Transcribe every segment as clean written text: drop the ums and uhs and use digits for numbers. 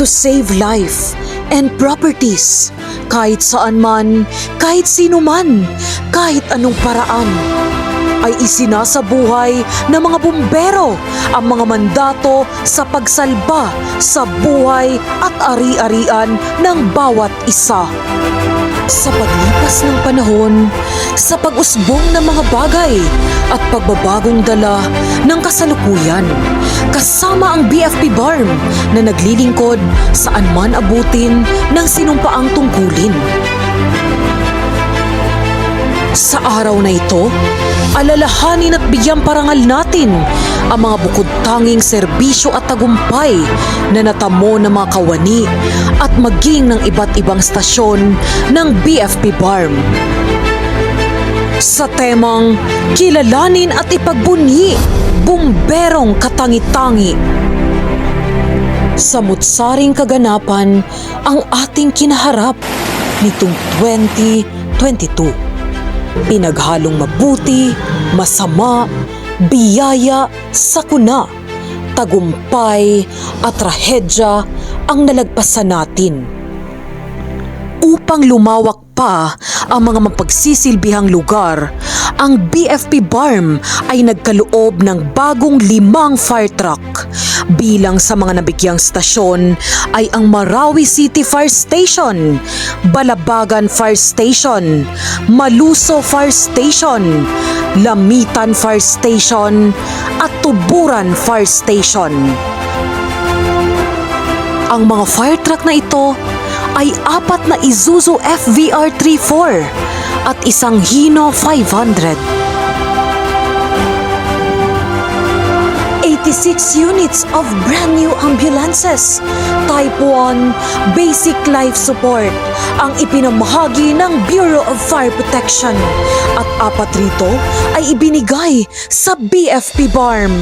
to save life and properties kahit saan man, kahit sino man, kahit anong paraan. Ay isinasabuhay ng mga bumbero ang mga mandato sa pagsalba sa buhay at ari-arian ng bawat isa. Sa paglipas ng panahon, sa pag-usbong ng mga bagay at pagbabagong dala ng kasalukuyan, kasama ang BFP BARM na naglilingkod saan man abutin ng sinumpaang tungkulin. Sa araw na ito, alalahanin at bigyang parangal natin ang mga bukod-tanging serbisyo at tagumpay na natamo ng mga kawani at maging ng iba't ibang stasyon ng BFP BARM. Sa temang kilalanin at ipagbunyi, bumberong katangi-tangi. Samut-saring kaganapan ang ating kinaharap nitong 2022. Pinaghalong mabuti, masama, biyaya, sakuna, tagumpay at trahedya ang nalagpasan natin. Upang lumawak pa ang mga mapagsisilbihang lugar, ang BFP BARM ay nagkaloob ng bagong 5 fire truck. Bilang sa mga nabigyang stasyon ay ang Marawi City Fire Station, Balabagan Fire Station, Maluso Fire Station, Lamitan Fire Station at Tuburan Fire Station. Ang mga fire truck na ito ay 4 na Isuzu FVR 34 at isang Hino 500. 86 units of brand new ambulances, Type 1 Basic Life Support ang ipinamahagi ng Bureau of Fire Protection at 4 rito ay ibinigay sa BFP BARM.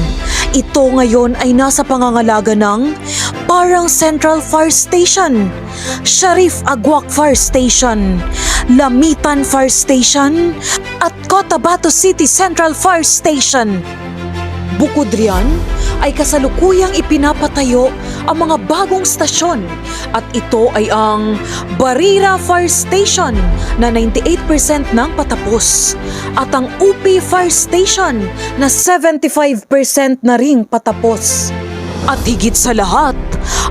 Ito ngayon ay nasa pangangalaga ng Parang Central Fire Station, Sharif Agwak Fire Station, Lamitan Fire Station at Cotabato City Central Fire Station. Bukod riyan ay kasalukuyang ipinapatayo ang mga bagong stasyon at ito ay ang Barira Fire Station na 98% nang patapos at ang UP Fire Station na 75% na ring patapos. At higit sa lahat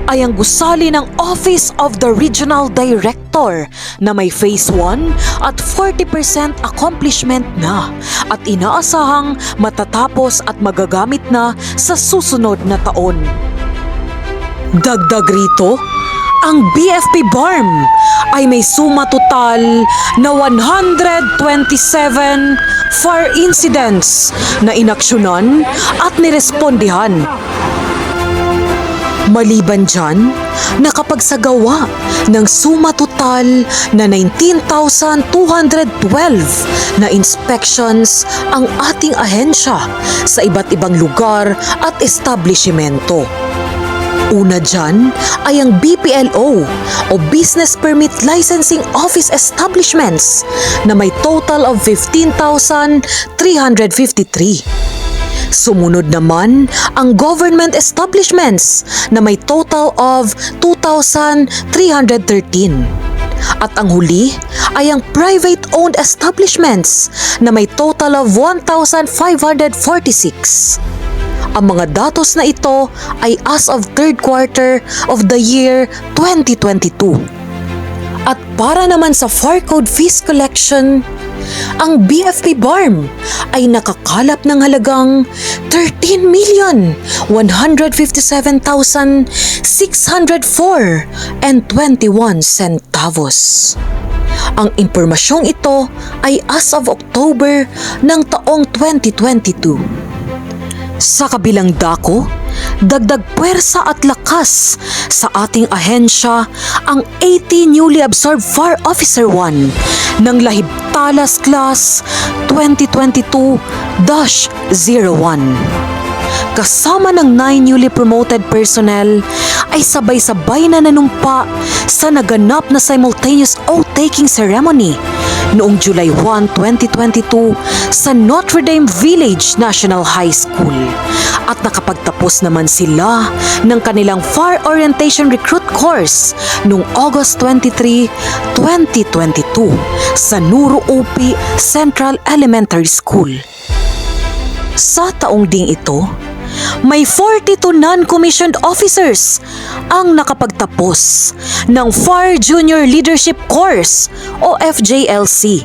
ay ang gusali ng Office of the Regional Director na may Phase 1 at 40% accomplishment na at inaasahang matatapos at magagamit na sa susunod na taon. Dagdag rito, ang BFP BARM ay may suma total na 127 fire incidents na inaksyonan at nirespondihan. Maliban dyan, nakapagsagawa ng suma total na 19,212 na inspections ang ating ahensya sa iba't ibang lugar at establishmento. Una dyan ay ang BPLO o Business Permit Licensing Office Establishments na may total of 15,353. Sumunod naman ang government establishments na may total of 2,313. At ang huli ay ang private-owned establishments na may total of 1,546. Ang mga datos na ito ay as of 3rd quarter of the year 2022. At para naman sa Fire Code Fees Collection, ang BFP BARM ay nakakalap ng halagang 13,157,604.21 centavos. Ang impormasyong ito ay as of October ng taong 2022. Sa kabilang dako, dagdag puwersa at lakas sa ating ahensya ang 80 newly absorbed Fire Officer 1 ng Lahib Talas Class 2022-01. Kasama ng 9 newly promoted personnel ay sabay-sabay na nanumpa sa naganap na simultaneous oath-taking ceremony noong July 1, 2022 sa Notre Dame Village National High School at nakapagtapos naman sila ng kanilang Fire Orientation Recruit Course noong August 23, 2022 sa Nuro OP Central Elementary School. Sa taong ding ito, may 42 non-commissioned officers ang nakapagtapos ng Fire Junior Leadership Course o FJLC.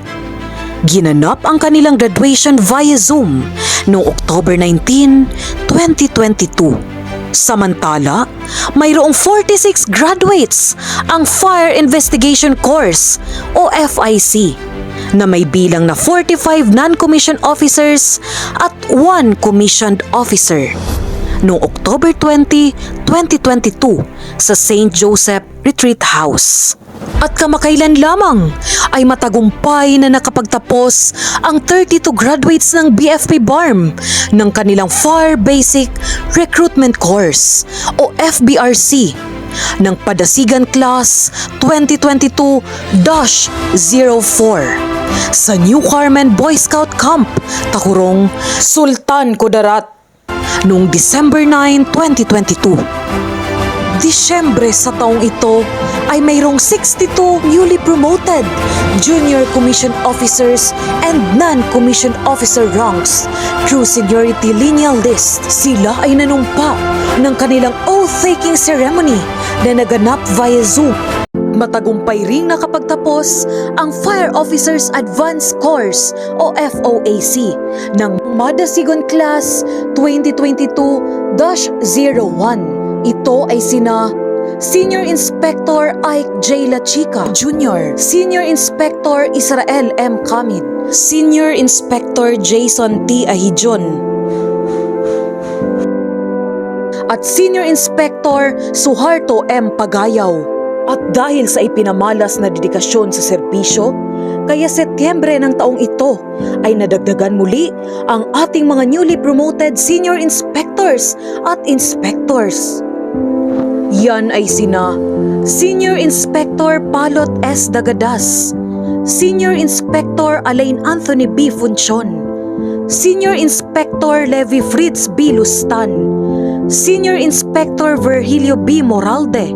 Ginanap ang kanilang graduation via Zoom noong October 19, 2022. Samantala, mayroong 46 graduates ang Fire Investigation Course o FIC na may bilang na 45 non-commissioned officers at 1 commissioned officer noong October 20, 2022 sa St. Joseph Retreat House. At kamakailan lamang ay matagumpay na nakapagtapos ang 32 graduates ng BFP BARM ng kanilang Fire Basic Recruitment Course o FBRC ng Padasigan Class 2022-04 sa New Carmen Boy Scout Camp, Takurong, Sultan Kudarat noong December 9, 2022. Disyembre sa taong ito ay mayroong 62 newly promoted junior commissioned officers and non-commissioned officer ranks through seniority lineal list. Sila ay nanumpa ng kanilang oath-taking ceremony na naganap via Zoom. Matagumpay ring nakapagtapos ang Fire Officers Advanced Course o FOAC ng Madasigon Class 2022-01. Ito ay sina Senior Inspector Ike J. Lachica Jr., Senior Inspector Israel M. Kamid, Senior Inspector Jason T. Ahijon, at Senior Inspector Suharto M. Pagayaw. At dahil sa ipinamalas na dedikasyon sa serbisyo, kaya Setyembre ng taong ito ay nadagdagan muli ang ating mga newly promoted senior inspectors at inspectors. Yan ay sina Senior Inspector Palot S. Dagadas, Senior Inspector Alain Anthony B. Funcion, Senior Inspector Levi Fritz B. Lustan, Senior Inspector Virgilio B. Moralde,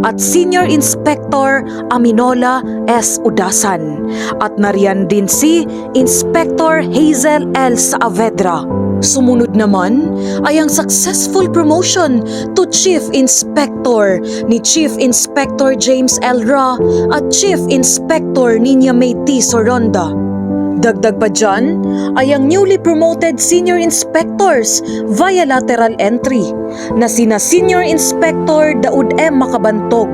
at Senior Inspector Aminola S. Udasan. At nariyan din si Inspector Hazel L. Saavedra. Sumunod naman ay ang successful promotion to Chief Inspector ni Chief Inspector James L. Ra at Chief Inspector Ninya May T. Soronda. Dagdag pa dyan ay ang newly promoted senior inspectors via lateral entry na sina Senior Inspector Daud M. Makabantog,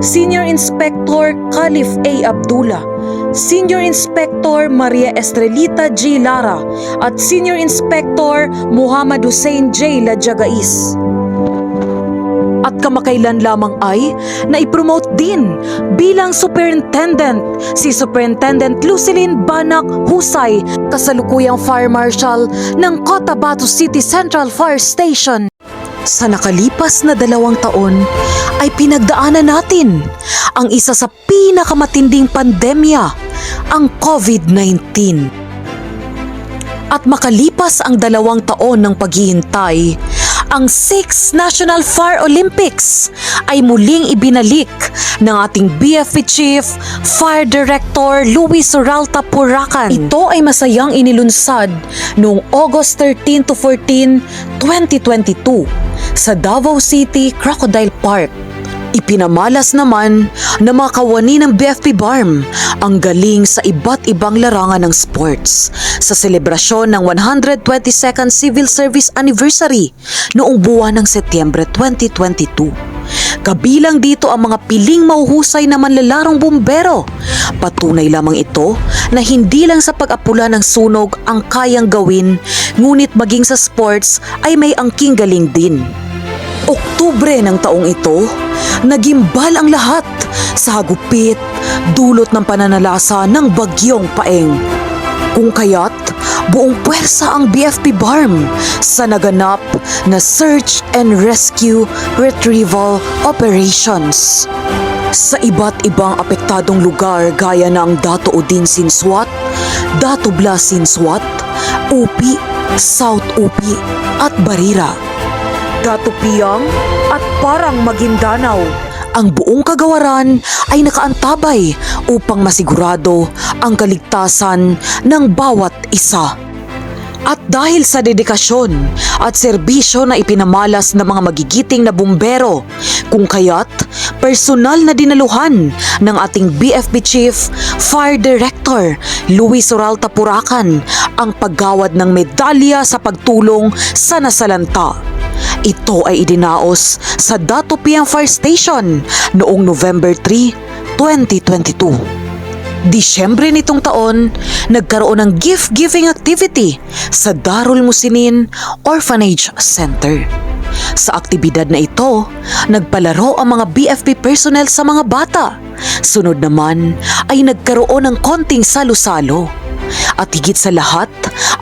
Senior Inspector Khalif A. Abdullah, Senior Inspector Maria Estrelita G. Lara at Senior Inspector Muhammad Hussein J. Lajagais. At kamakailan lamang ay naipromote din bilang Superintendent si Superintendent Lucilin Banak Husay, kasalukuyang Fire Marshal ng Cotabato City Central Fire Station. Sa nakalipas na 2 taon ay pinagdaanan natin ang isa sa pinakamatinding pandemya, ang COVID-19. At makalipas ang 2 taon ng paghihintay, ang 6th National Fire Olympics ay muling ibinalik ng ating BFP Chief Fire Director Luis Suralta Puracan. Ito ay masayang inilunsad noong August 13 to 14, 2022 sa Davao City Crocodile Park. Ipinamalas naman na mga kawani ng BFP BARM ang galing sa iba't ibang larangan ng sports sa selebrasyon ng 122nd Civil Service Anniversary noong buwan ng Setyembre 2022. Kabilang dito ang mga piling mahuhusay na manlalarong bumbero. Patunay lamang ito na hindi lang sa pag-apula ng sunog ang kayang gawin, ngunit maging sa sports ay may angking galing din. Oktubre ng taong ito, nagimbal ang lahat sa hagupit dulot ng pananalasa ng bagyong Paeng. Kung kaya't buong puwersa ang BFP BARM sa naganap na Search and Rescue Retrieval Operations. Sa iba't ibang apektadong lugar gaya ng Dato Udin Sinswat, Dato Blas Sinswat, Upi, South Upi at Barira, Dato Piang at Parang Maguindanao. Ang buong kagawaran ay nakaantabay upang masigurado ang kaligtasan ng bawat isa. At dahil sa dedikasyon at serbisyo na ipinamalas ng mga magigiting na bumbero, kung kaya't personal na dinaluhan ng ating BFP Chief Fire Director Luis Oralta Puracan ang paggawad ng medalya sa pagtulong sa nasalanta. Ito ay idinaos sa Dato Piang Fire Station noong November 3, 2022. Disyembre nitong taon, nagkaroon ng gift-giving activity sa Darul Musinin Orphanage Center. Sa aktibidad na ito, nagpalaro ang mga BFP personnel sa mga bata. Sunod naman ay nagkaroon ng konting salo-salo. At higit sa lahat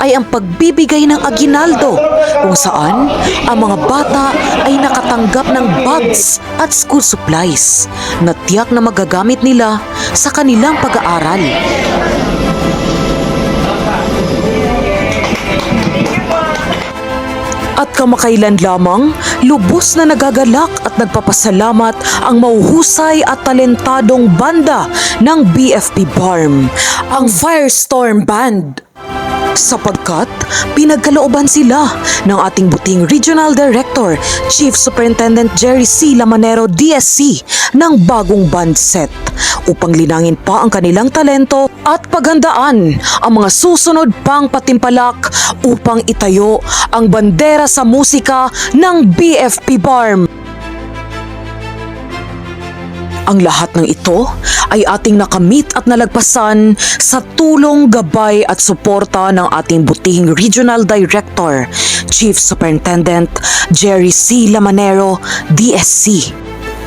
ay ang pagbibigay ng aginaldo kung saan ang mga bata ay nakatanggap ng bags at school supplies na tiyak na magagamit nila sa kanilang pag-aaral. At kamakailan lamang, lubos na nagagalak at nagpapasalamat ang mahuhusay at talentadong banda ng BFP BARM, ang Firestorm Band. Sapagkat pinagkalooban sila ng ating buting Regional Director, Chief Superintendent Jerry C. Lamanero DSC ng bagong band set upang linangin pa ang kanilang talento at paghandaan ang mga susunod pang patimpalak upang itayo ang bandera sa musika ng BFP BARM. Ang lahat ng ito ay ating nakamit at nalagpasan sa tulong, gabay at suporta ng ating butihing Regional Director, Chief Superintendent Jerry C. Lamanero, DSC.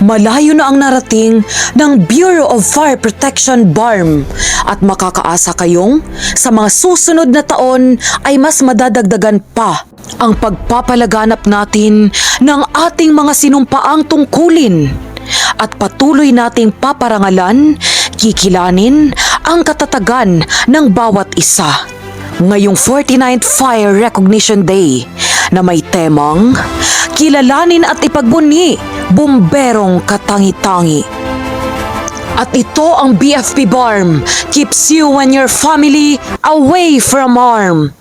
Malayo na ang narating ng Bureau of Fire Protection BARM at makakaasa kayong sa mga susunod na taon ay mas madadagdagan pa ang pagpapalaganap natin ng ating mga sinumpaang tungkulin. At patuloy nating paparangalan, kikilanin ang katatagan ng bawat isa. Ngayong 49th Fire Recognition Day na may temang kilalanin at ipagbunyi bumberong katangi-tangi. At ito ang BFP BARM, keeps you and your family away from harm.